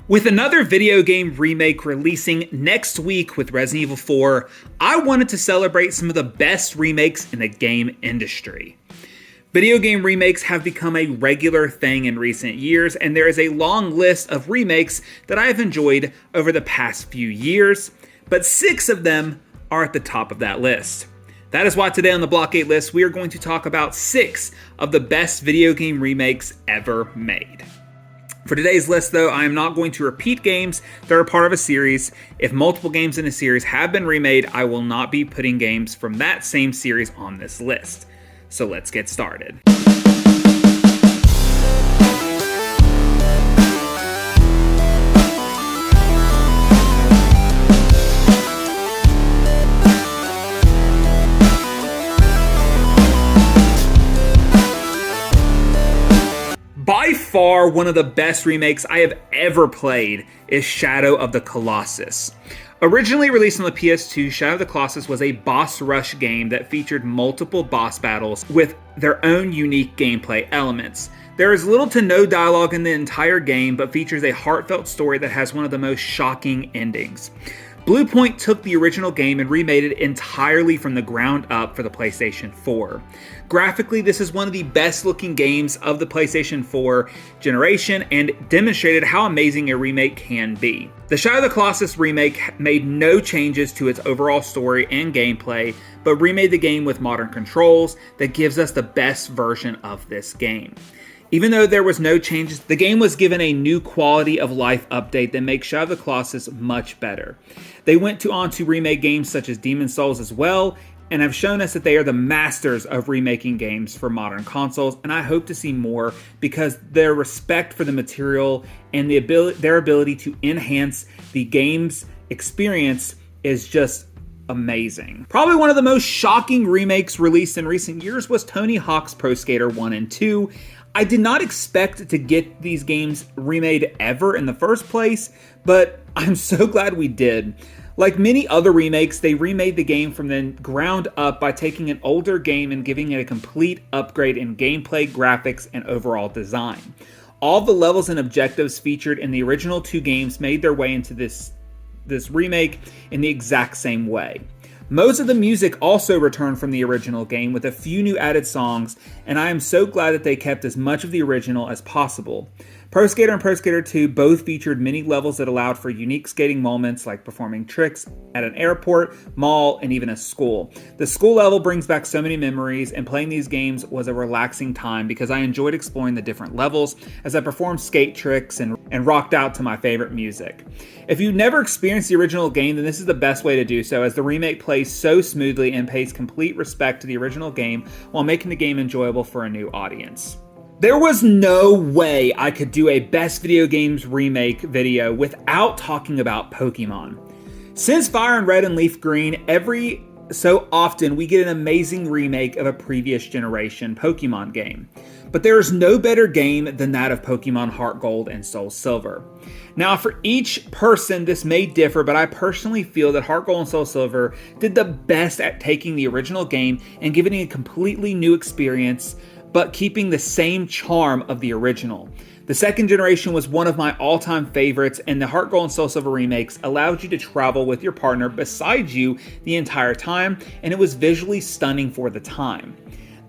With another video game remake releasing next week with Resident Evil 4, I wanted to celebrate some of the best remakes in the game industry. Video game remakes have become a regular thing in recent years, and there is a long list of remakes that I have enjoyed over the past few years, but 6 of them are at the top of that list. That is why today on the Blockade list, we are going to talk about 6 of the best video game remakes ever made. For today's list, though, I am not going to repeat games that are part of a series. If multiple games in a series have been remade, I will not be putting games from that same series on this list. So let's get started. By far, one of the best remakes I have ever played is Shadow of the Colossus. Originally released on the PS2, Shadow of the Colossus was a boss rush game that featured multiple boss battles with their own unique gameplay elements. There is little to no dialogue in the entire game, but features a heartfelt story that has one of the most shocking endings. Bluepoint took the original game and remade it entirely from the ground up for the PlayStation 4. Graphically, this is one of the best looking games of the PlayStation 4 generation and demonstrated how amazing a remake can be. The Shadow of the Colossus remake made no changes to its overall story and gameplay, but remade the game with modern controls that gives us the best version of this game. Even though there was no changes, the game was given a new quality of life update that makes Shadow of the Colossus much better. They went on to remake games such as Demon's Souls as well, and have shown us that they are the masters of remaking games for modern consoles, and I hope to see more because their respect for the material and their ability to enhance the game's experience is just amazing. Probably one of the most shocking remakes released in recent years was Tony Hawk's Pro Skater 1 and 2. I did not expect to get these games remade ever in the first place, but I'm so glad we did. Like many other remakes, they remade the game from the ground up by taking an older game and giving it a complete upgrade in gameplay, graphics, and overall design. All the levels and objectives featured in the original 2 games made their way into this remake in the exact same way. Most of the music also returned from the original game with a few new added songs, and I am so glad that they kept as much of the original as possible. Pro Skater and Pro Skater 2 both featured many levels that allowed for unique skating moments like performing tricks at an airport, mall, and even a school. The school level brings back so many memories, and playing these games was a relaxing time because I enjoyed exploring the different levels as I performed skate tricks and rocked out to my favorite music. If you've never experienced the original game, then this is the best way to do so, as the remake plays so smoothly and pays complete respect to the original game while making the game enjoyable for a new audience. There was no way I could do a best video games remake video without talking about Pokemon. Since Fire and Red and Leaf Green, every so often we get an amazing remake of a previous generation Pokemon game. But there is no better game than that of Pokemon Heart Gold and Soul Silver. Now, for each person, this may differ, but I personally feel that Heart Gold and Soul Silver did the best at taking the original game and giving it a completely new experience, but keeping the same charm of the original. The second generation was one of my all-time favorites, and the Heart Gold and Soul Silver remakes allowed you to travel with your partner beside you the entire time, and it was visually stunning for the time.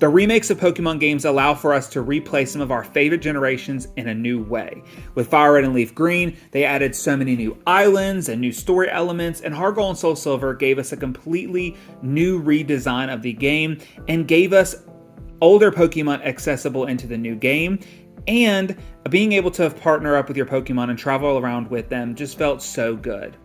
The remakes of Pokemon games allow for us to replay some of our favorite generations in a new way. With Fire Red and Leaf Green, they added so many new islands and new story elements, and Heart Gold and Soul Silver gave us a completely new redesign of the game and gave us older Pokemon accessible into the new game, and being able to partner up with your Pokemon and travel around with them just felt so good.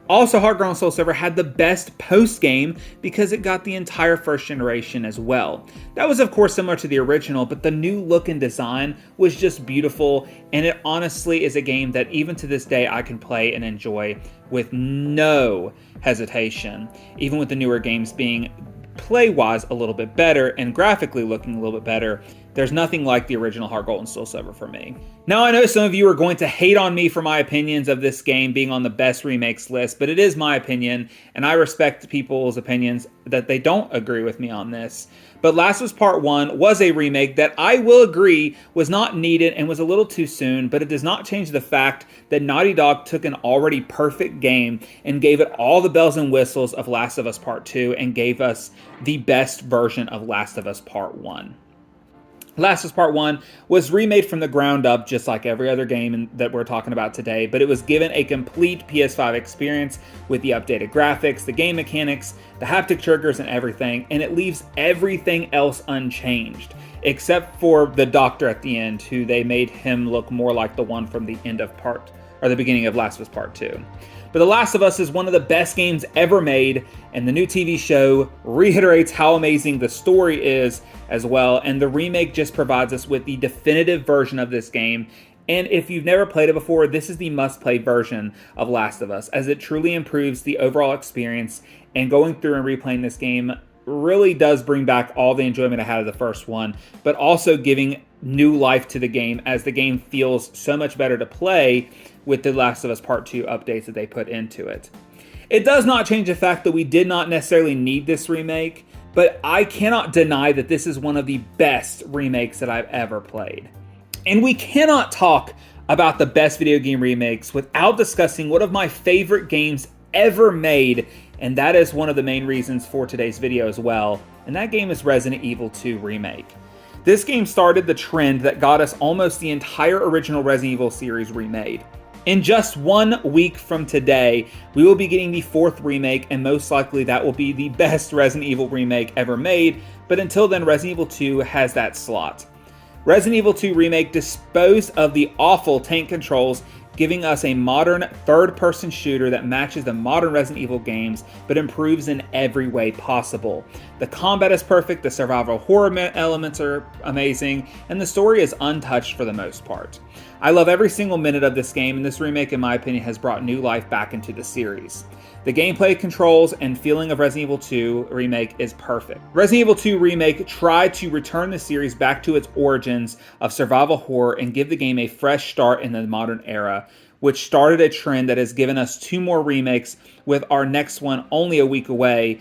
Also, Heart Gold and Soul Silver had the best post-game because it got the entire first generation as well. That was of course similar to the original, but the new look and design was just beautiful, and it honestly is a game that even to this day I can play and enjoy with no hesitation, even with the newer games being play-wise a little bit better and graphically looking a little bit better. There's nothing like the original Heart Gold and Soul Silver for me. Now, I know some of you are going to hate on me for my opinions of this game being on the best remakes list, but it is my opinion, and I respect people's opinions that they don't agree with me on this. But Last of Us Part 1 was a remake that I will agree was not needed and was a little too soon, but it does not change the fact that Naughty Dog took an already perfect game and gave it all the bells and whistles of Last of Us Part 2 and gave us the best version of Last of Us Part 1. Last of Us Part 1 was remade from the ground up just like every other game that we're talking about today, but it was given a complete PS5 experience with the updated graphics, the game mechanics, the haptic triggers, and everything, and it leaves everything else unchanged, except for the doctor at the end, who they made him look more like the one from the end of the beginning of Last of Us Part 2. But The Last of Us is one of the best games ever made, and the new TV show reiterates how amazing the story is as well, and the remake just provides us with the definitive version of this game. And if you've never played it before, this is the must-play version of Last of Us, as it truly improves the overall experience, and going through and replaying this game really does bring back all the enjoyment I had of the first one, but also giving new life to the game, as the game feels so much better to play with the Last of Us Part 2 updates that they put into it. It does not change the fact that we did not necessarily need this remake, but I cannot deny that this is one of the best remakes that I've ever played. And we cannot talk about the best video game remakes without discussing one of my favorite games ever made, and that is one of the main reasons for today's video as well, and that game is Resident Evil 2 Remake. This game started the trend that got us almost the entire original Resident Evil series remade. In just 1 week from today, we will be getting the 4th remake, and most likely that will be the best Resident Evil remake ever made, but until then, Resident Evil 2 has that slot. Resident Evil 2 Remake disposed of the awful tank controls, giving us a modern third-person shooter that matches the modern Resident Evil games, but improves in every way possible. The combat is perfect, the survival horror elements are amazing, and the story is untouched for the most part. I love every single minute of this game, and this remake, in my opinion, has brought new life back into the series. The gameplay, controls, and feeling of Resident Evil 2 Remake is perfect. Resident Evil 2 Remake tried to return the series back to its origins of survival horror and give the game a fresh start in the modern era, which started a trend that has given us 2 more remakes, with our next one only a week away.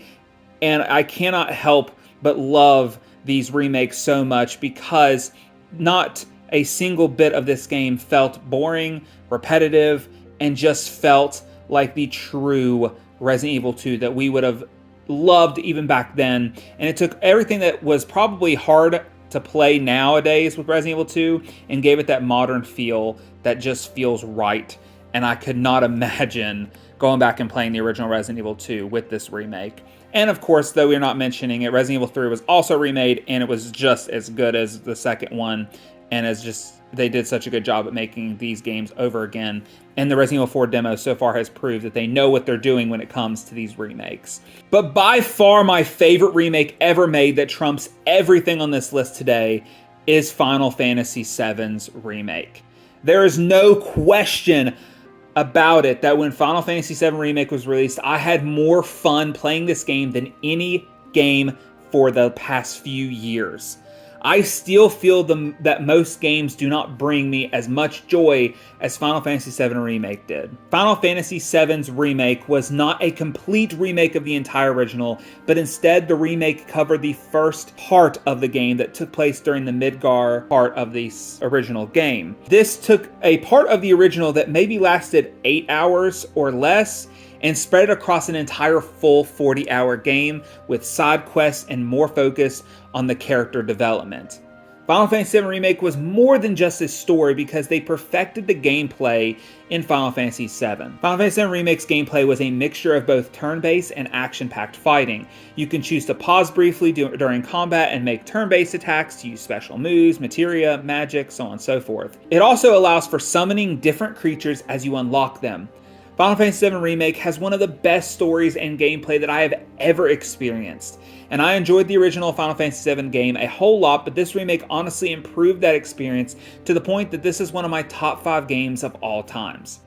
And I cannot help but love these remakes so much, because not a single bit of this game felt boring, repetitive, and just felt like the true Resident Evil 2 that we would have loved even back then. And it took everything that was probably hard to play nowadays with Resident Evil 2 and gave it that modern feel that just feels right. And I could not imagine going back and playing the original Resident Evil 2 with this remake. And of course, though we're not mentioning it, Resident Evil 3 was also remade, and it was just as good as the second one. And they did such a good job at making these games over again. And the Resident Evil 4 demo so far has proved that they know what they're doing when it comes to these remakes. But by far my favorite remake ever made that trumps everything on this list today is Final Fantasy VII's Remake. There is no question about it that when Final Fantasy VII Remake was released, I had more fun playing this game than any game for the past few years. I still feel that most games do not bring me as much joy as Final Fantasy VII Remake did. Final Fantasy VII's Remake was not a complete remake of the entire original, but instead the remake covered the first part of the game that took place during the Midgar part of the original game. This took a part of the original that maybe lasted 8 hours or less, and spread it across an entire full 40-hour game with side quests and more focus on the character development. Final Fantasy VII Remake was more than just a story, because they perfected the gameplay in Final Fantasy VII. Final Fantasy VII Remake's gameplay was a mixture of both turn-based and action-packed fighting. You can choose to pause briefly during combat and make turn-based attacks to use special moves, materia, magic, so on and so forth. It also allows for summoning different creatures as you unlock them. Final Fantasy VII Remake has one of the best stories and gameplay that I have ever experienced. And I enjoyed the original Final Fantasy VII game a whole lot, but this remake honestly improved that experience to the point that this is one of my top 5 games of all times.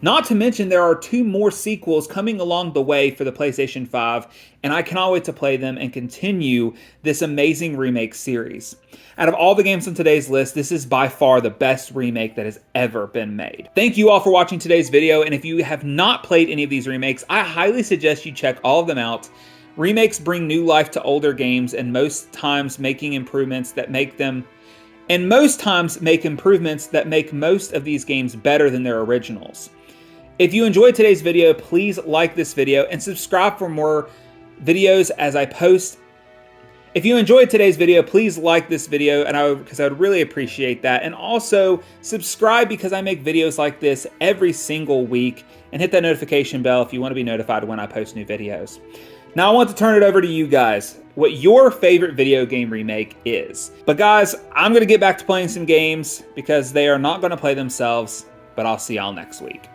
Not to mention, there are 2 more sequels coming along the way for the PlayStation 5, and I cannot wait to play them and continue this amazing remake series. Out of all the games on today's list, this is by far the best remake that has ever been made. Thank you all for watching today's video, and if you have not played any of these remakes, I highly suggest you check all of them out. Remakes bring new life to older games and most times make improvements that make most of these games better than their originals. If you enjoyed today's video, please like this video and subscribe for more videos as I post. If you enjoyed today's video, please like this video because I would really appreciate that. And also subscribe because I make videos like this every single week, and hit that notification bell if you want to be notified when I post new videos. Now I want to turn it over to you guys, what your favorite video game remake is. But guys, I'm going to get back to playing some games because they are not going to play themselves, but I'll see y'all next week.